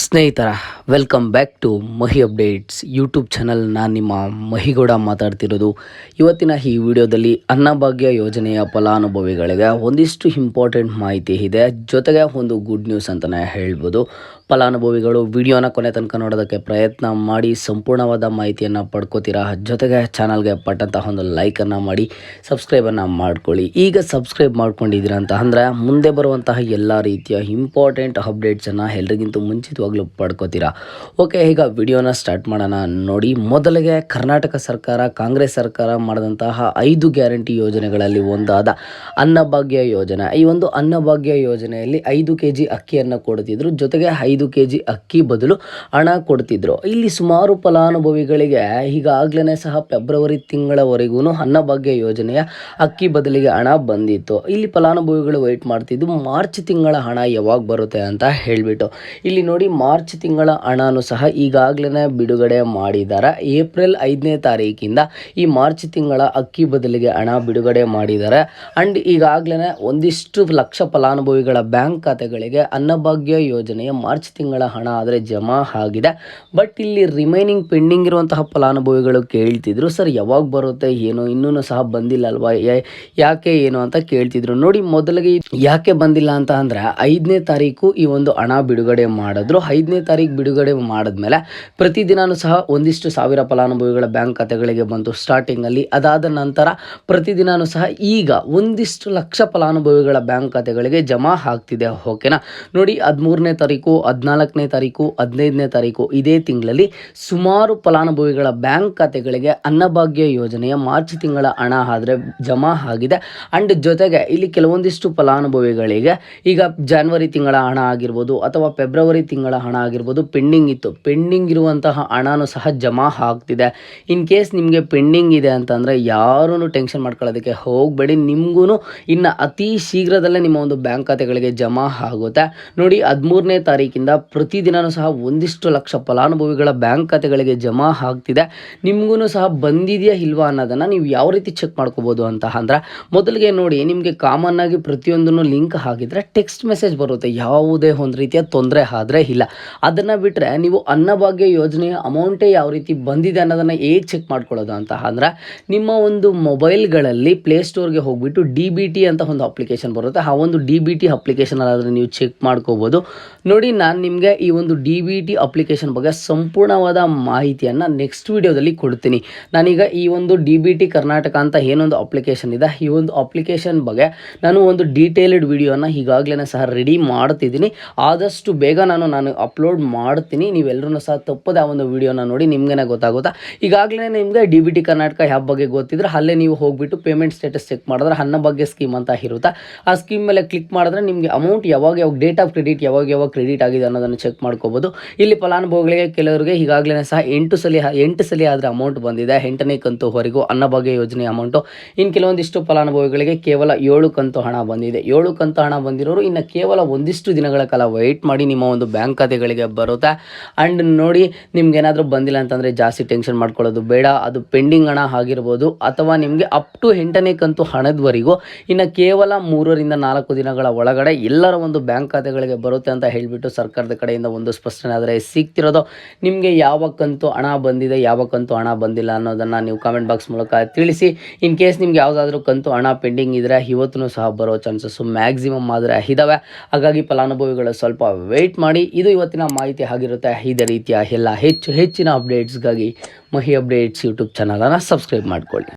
ಸ್ನೇಹಿತರ, welcome back to Mahi updates YouTube channel. ನಾನು ನಿಮ್ಮ ಮಹಿಗೌಡ ಮಾತಾಡ್ತಿರೋದು. ಇವತ್ತಿನ ಈ ವಿಡಿಯೋದಲ್ಲಿ ಅನ್ನಭಾಗ್ಯ ಯೋಜನೆಯ ಫಲಾನುಭವಿಗಳಿಗೆ ಒಂದಿಷ್ಟು ಇಂಪಾರ್ಟೆಂಟ್ ಮಾಹಿತಿ ಇದೆ, ಜೊತೆಗೆ ಒಂದು ಗುಡ್ ನ್ಯೂಸ್ ಅಂತಲೇ ಹೇಳ್ಬೋದು. ಫಲಾನುಭವಿಗಳು ವಿಡಿಯೋನ ಕೊನೆ ತನಕ ನೋಡೋದಕ್ಕೆ ಪ್ರಯತ್ನ ಮಾಡಿ ಸಂಪೂರ್ಣವಾದ ಮಾಹಿತಿಯನ್ನು ಪಡ್ಕೋತೀರಾ. ಜೊತೆಗೆ ಚಾನಲ್ಗೆ ಪಟ್ಟಂತಹ ಒಂದು ಲೈಕನ್ನು ಮಾಡಿ ಸಬ್ಸ್ಕ್ರೈಬನ್ನು ಮಾಡ್ಕೊಳ್ಳಿ. ಈಗ ಸಬ್ಸ್ಕ್ರೈಬ್ ಮಾಡ್ಕೊಂಡಿದ್ದೀರಾ ಅಂತ ಅಂದರೆ ಮುಂದೆ ಬರುವಂತಹ ಎಲ್ಲ ರೀತಿಯ ಇಂಪಾರ್ಟೆಂಟ್ ಅಪ್ಡೇಟ್ಸನ್ನು ಎಲ್ರಿಗಿಂತ ಮುಂಚಿತವಾಗ್ಲೂ ಪಡ್ಕೋತೀರಾ. ಓಕೆ, ಈಗ ವಿಡಿಯೋನ ಸ್ಟಾರ್ಟ್ ಮಾಡೋಣ. ನೋಡಿ, ಮೊದಲಿಗೆ ಕರ್ನಾಟಕ ಸರ್ಕಾರ, ಕಾಂಗ್ರೆಸ್ ಸರ್ಕಾರ ಮಾಡಿದಂತಹ 5 ಗ್ಯಾರಂಟಿ ಯೋಜನೆಗಳಲ್ಲಿ ಒಂದಾದ ಅನ್ನಭಾಗ್ಯ ಯೋಜನೆ. ಈ ಒಂದು ಅನ್ನಭಾಗ್ಯ ಯೋಜನೆಯಲ್ಲಿ 5 kg ಅಕ್ಕಿಯನ್ನು ಕೊಡ್ತಿದ್ರು, ಜೊತೆಗೆ 5 kg ಅಕ್ಕಿ ಬದಲು ಹಣ ಕೊಡ್ತಿದ್ರು. ಇಲ್ಲಿ ಸುಮಾರು ಫಲಾನುಭವಿಗಳಿಗೆ ಈಗಾಗಲೇ ಸಹ ಫೆಬ್ರವರಿ ತಿಂಗಳವರೆಗೂ ಅನ್ನಭಾಗ್ಯ ಯೋಜನೆಯ ಅಕ್ಕಿ ಬದಲಿಗೆ ಹಣ ಬಂದಿತ್ತು. ಇಲ್ಲಿ ಫಲಾನುಭವಿಗಳು ವೆಯ್ಟ್ ಮಾಡ್ತಿದ್ದು ಮಾರ್ಚ್ ತಿಂಗಳ ಹಣ ಯಾವಾಗ ಬರುತ್ತೆ ಅಂತ ಹೇಳಿಬಿಟ್ಟು. ಇಲ್ಲಿ ನೋಡಿ, ಮಾರ್ಚ್ ತಿಂಗಳ ಹಣನೂ ಸಹ ಈಗಾಗಲೇ ಬಿಡುಗಡೆ ಮಾಡಿದ್ದಾರೆ. ಏಪ್ರಿಲ್ 5ನೇ ತಾರೀಕಿಂದ ಈ ಮಾರ್ಚ್ ತಿಂಗಳ ಅಕ್ಕಿ ಬದಲಿಗೆ ಹಣ ಬಿಡುಗಡೆ ಮಾಡಿದ್ದಾರೆ. ಆ್ಯಂಡ್ ಈಗಾಗಲೇ ಒಂದಿಷ್ಟು ಲಕ್ಷ ಫಲಾನುಭವಿಗಳ ಬ್ಯಾಂಕ್ ಖಾತೆಗಳಿಗೆ ಅನ್ನಭಾಗ್ಯ ಯೋಜನೆಯ ಮಾರ್ಚ್ ತಿಂಗಳ ಹಣ ಆದರೆ ಜಮಾ ಆಗಿದೆ. ಬಟ್ ಇಲ್ಲಿ ರಿಮೈನಿಂಗ್ ಪೆಂಡಿಂಗ್ ಇರುವಂತಹ ಫಲಾನುಭವಿಗಳು ಕೇಳ್ತಿದ್ರು, ಸರ್ ಯಾವಾಗ ಬರುತ್ತೆ ಏನು, ಇನ್ನೂ ಸಹ ಬಂದಿಲ್ಲ ಅಲ್ವಾ, ಯಾಕೆ ಏನು ಅಂತ ಕೇಳ್ತಿದ್ರು. ನೋಡಿ, ಮೊದಲಿಗೆ ಯಾಕೆ ಬಂದಿಲ್ಲ ಅಂತ ಅಂದರೆ 5ನೇ ತಾರೀಕು ಈ ಒಂದು ಹಣ ಬಿಡುಗಡೆ ಮಾಡಿದ್ರು. 5ನೇ ತಾರೀಕು ಬಿಡುಗಡೆ ಮಾಡಿದ್ಮೇಲೆ ಪ್ರತಿದಿನವೂ ಸಹ ಒಂದಿಷ್ಟು ಸಾವಿರ ಫಲಾನುಭವಿಗಳ ಬ್ಯಾಂಕ್ ಖಾತೆಗಳಿಗೆ ಬಂತು ಸ್ಟಾರ್ಟಿಂಗಲ್ಲಿ. ಅದಾದ ನಂತರ ಪ್ರತಿದಿನವೂ ಸಹ ಈಗ ಒಂದಿಷ್ಟು ಲಕ್ಷ ಫಲಾನುಭವಿಗಳ ಬ್ಯಾಂಕ್ ಖಾತೆಗಳಿಗೆ ಜಮಾ ಆಗ್ತಿದೆ. ಓಕೆನಾ. ನೋಡಿ, 13ನೇ ತಾರೀಕು, 14ನೇ ತಾರೀಕು, 15ನೇ ತಾರೀಕು ಇದೇ ತಿಂಗಳಲ್ಲಿ ಸುಮಾರು ಫಲಾನುಭವಿಗಳ ಬ್ಯಾಂಕ್ ಖಾತೆಗಳಿಗೆ ಅನ್ನಭಾಗ್ಯ ಯೋಜನೆಯ ಮಾರ್ಚ್ ತಿಂಗಳ ಹಣ ಆದರೆ ಜಮಾ ಆಗಿದೆ. ಆ್ಯಂಡ್ ಜೊತೆಗೆ ಇಲ್ಲಿ ಕೆಲವೊಂದಿಷ್ಟು ಫಲಾನುಭವಿಗಳಿಗೆ ಈಗ ಜಾನ್ವರಿ ತಿಂಗಳ ಹಣ ಆಗಿರ್ಬೋದು ಅಥವಾ ಫೆಬ್ರವರಿ ತಿಂಗಳ ಹಣ ಆಗಿರ್ಬೋದು ಪೆಂಡಿಂಗ್ ಇತ್ತು. ಪೆಂಡಿಂಗ್ ಇರುವಂತಹ ಹಣನೂ ಸಹ ಜಮಾ ಆಗ್ತಿದೆ. ಇನ್ ಕೇಸ್ ನಿಮಗೆ ಪೆಂಡಿಂಗ್ ಇದೆ ಅಂತಂದರೆ ಯಾರೂ ಟೆನ್ಷನ್ ಮಾಡ್ಕೊಳ್ಳೋದಕ್ಕೆ ಹೋಗಬೇಡಿ. ನಿಮಗೂ ಇನ್ನು ಅತಿ ಶೀಘ್ರದಲ್ಲೇ ನಿಮ್ಮ ಒಂದು ಬ್ಯಾಂಕ್ ಖಾತೆಗಳಿಗೆ ಜಮಾ ಆಗುತ್ತೆ. ನೋಡಿ, 13ನೇ ತಾರೀಕಿಂದ ಪ್ರತಿದಿನವೂ ಸಹ ಒಂದಿಷ್ಟು ಲಕ್ಷ ಫಲಾನುಭವಿಗಳ ಬ್ಯಾಂಕ್ ಖಾತೆಗಳಿಗೆ ಜಮಾ ಆಗ್ತಿದೆ. ನಿಮಗೂ ಸಹ ಬಂದಿದೆಯಾ ಇಲ್ವಾ ಅನ್ನೋದನ್ನು ನೀವು ಯಾವ ರೀತಿ ಚೆಕ್ ಮಾಡ್ಕೋಬೋದು ಅಂತ ಅಂದರೆ, ಮೊದಲಿಗೆ ನೋಡಿ, ನಿಮಗೆ ಕಾಮನ್ ಆಗಿ ಪ್ರತಿಯೊಂದನ್ನು ಲಿಂಕ್ ಆಗಿದ್ರೆ ಟೆಕ್ಸ್ಟ್ ಮೆಸೇಜ್ ಬರುತ್ತೆ, ಯಾವುದೇ ಒಂದು ರೀತಿಯ ತೊಂದರೆ ಆದರೆ ಇಲ್ಲ. ಅದನ್ನು ಬಿಟ್ಟರೆ ನೀವು ಅನ್ನಭಾಗ್ಯ ಯೋಜನೆಯ ಅಮೌಂಟೇ ಯಾವ ರೀತಿ ಬಂದಿದೆ ಅನ್ನೋದನ್ನು ಹೇಗೆ ಚೆಕ್ ಮಾಡ್ಕೊಳ್ಳೋದು ಅಂತ ಅಂದರೆ, ನಿಮ್ಮ ಒಂದು ಮೊಬೈಲ್ಗಳಲ್ಲಿ ಪ್ಲೇಸ್ಟೋರ್ಗೆ ಹೋಗ್ಬಿಟ್ಟು DBT ಅಂತ ಒಂದು ಅಪ್ಲಿಕೇಶನ್ ಬರುತ್ತೆ. ಆ ಒಂದು DBT ಅಪ್ಲಿಕೇಶನ್ ಆದರೆ ನೀವು ಚೆಕ್ ಮಾಡ್ಕೋಬೋದು. ನೋಡಿ, ನಾನು ನಿಮಗೆ ಈ ಒಂದು DBT ಅಪ್ಲಿಕೇಶನ್ ಬಗ್ಗೆ ಸಂಪೂರ್ಣವಾದ ಮಾಹಿತಿಯನ್ನು ನೆಕ್ಸ್ಟ್ ವಿಡಿಯೋದಲ್ಲಿ ಕೊಡ್ತೀನಿ. ನಾನೀಗ ಈ ಒಂದು DBT ಕರ್ನಾಟಕ ಅಂತ ಏನೊಂದು ಅಪ್ಲಿಕೇಶನ್ ಇದೆ, ಈ ಒಂದು ಅಪ್ಲಿಕೇಶನ್ ಬಗ್ಗೆ ನಾನು ಒಂದು ಡೀಟೇಲ್ಡ್ ವಿಡಿಯೋನ ಈಗಾಗಲೇ ಸಹ ರೆಡಿ ಮಾಡ್ತಿದ್ದೀನಿ. ಆದಷ್ಟು ಬೇಗ ನಾನು ಅಪ್ಲೋಡ್ ಮಾಡ್ತೀನಿ. ನೀವೆಲ್ಲರೂ ಸಹ ತಪ್ಪದೆ ಆ ಒಂದು ವಿಡಿಯೋನ ನೋಡಿ, ನಿಮಗೇನೆ ಗೊತ್ತಾಗುತ್ತಾ. ಈಗಾಗಲೇ ನಿಮಗೆ DBT ಕರ್ನಾಟಕ ಆ್ಯಪ್ ಬಗ್ಗೆ ಗೊತ್ತಿದ್ರೆ ಅಲ್ಲೇ ನೀವು ಹೋಗ್ಬಿಟ್ಟು ಪೇಮೆಂಟ್ ಸ್ಟೇಟಸ್ ಚೆಕ್ ಮಾಡಿದ್ರೆ ಅನ್ನಭಾಗ್ಯ ಸ್ಕೀಮ್ ಅಂತ ಇರುತ್ತೆ. ಆ ಸ್ಕೀಮ್ ಮೇಲೆ ಕ್ಲಿಕ್ ಮಾಡಿದ್ರೆ ನಿಮಗೆ ಅಮೌಂಟ್ ಯಾವಾಗ ಡೇಟ್ ಆಫ್ ಕ್ರೆಡಿಟ್ ಯಾವಾಗ ಕ್ರೆಡಿಟ್ ಆಗಿದೆ ಅನ್ನೋದನ್ನು ಚೆಕ್ ಮಾಡ್ಕೋಬೋದು. ಇಲ್ಲಿ ಫಲಾನುಭವಿಗಳಿಗೆ ಕೆಲವರಿಗೆ ಈಗಾಗಲೇ ಸಹ 8 ಸಲ ಆದರೆ ಅಮೌಂಟ್ ಬಂದಿದೆ, 8ನೇ ಕಂತುವರೆಗೂ ಅನ್ನಭಾಗ್ಯ ಯೋಜನೆ ಅಮೌಂಟು. ಇನ್ನು ಕೆಲವೊಂದಿಷ್ಟು ಫಲಾನುಭವಿಗಳಿಗೆ ಕೇವಲ 7 ಕಂತು ಹಣ ಬಂದಿದೆ. 7 ಕಂತು ಹಣ ಬಂದಿರೋರು ಇನ್ನು ಕೇವಲ ಒಂದಿಷ್ಟು ದಿನಗಳ ಕಾಲ ವೆಯ್ಟ್ ಮಾಡಿ, ನಿಮ್ಮ ಒಂದು ಬ್ಯಾಂಕ್ ಖಾತೆಗಳಿಗೆ ಬರುತ್ತೆ. ಆ್ಯಂಡ್ ನೋಡಿ, ನಿಮ್ಗೆ ಏನಾದರೂ ಬಂದಿಲ್ಲ ಅಂತಂದರೆ ಜಾಸ್ತಿ ಟೆನ್ಷನ್ ಮಾಡ್ಕೊಳ್ಳೋದು ಬೇಡ. ಅದು ಪೆಂಡಿಂಗ್ ಹಣ ಆಗಿರ್ಬೋದು ಅಥವಾ ನಿಮಗೆ ಅಪ್ ಟು 8ನೇ ಕಂತು ಹಣದವರೆಗೂ ಇನ್ನು ಕೇವಲ 3 ರಿಂದ 4 ದಿನಗಳ ಒಳಗಡೆ ಎಲ್ಲರ ಒಂದು ಬ್ಯಾಂಕ್ ಖಾತೆಗಳಿಗೆ ಬರುತ್ತೆ ಅಂತ ಹೇಳಿಬಿಟ್ಟು ಸರ್ಕಾರದ ಕಡೆಯಿಂದ ಒಂದು ಸ್ಪಷ್ಟನೆ ಆದರೆ ಸಿಗ್ತಿರೋದು. ನಿಮಗೆ ಯಾವ ಕಂತು ಹಣ ಬಂದಿದೆ, ಯಾವ ಕಂತು ಹಣ ಬಂದಿಲ್ಲ ಅನ್ನೋದನ್ನು ನೀವು ಕಾಮೆಂಟ್ ಬಾಕ್ಸ್ ಮೂಲಕ ತಿಳಿಸಿ. ಇನ್ ಕೇಸ್ ನಿಮ್ಗೆ ಯಾವುದಾದ್ರೂ ಕಂತು ಹಣ ಪೆಂಡಿಂಗ್ ಇದ್ದರೆ ಇವತ್ತೂ ಸಹ ಬರೋ ಚಾನ್ಸಸ್ಸು ಮ್ಯಾಕ್ಸಿಮಮ್ ಆದರೆ ಇದ್ದಾವೆ. ಹಾಗಾಗಿ ಫಲಾನುಭವಿಗಳು ಸ್ವಲ್ಪ ವೆಯ್ಟ್ ಮಾಡಿ. ಇದು ಇವತ್ತಿನ ಮಾಹಿತಿ ಆಗಿರುತ್ತೆ. ಇದೇ ರೀತಿಯ ಎಲ್ಲ ಹೆಚ್ಚಿನ ಅಪ್ಡೇಟ್ಸ್ಗಾಗಿ ಮಹಿ ಅಪ್ಡೇಟ್ಸ್ ಯೂಟ್ಯೂಬ್ ಚಾನಲನ್ನು ಸಬ್ಸ್ಕ್ರೈಬ್ ಮಾಡ್ಕೊಳ್ಳಿ.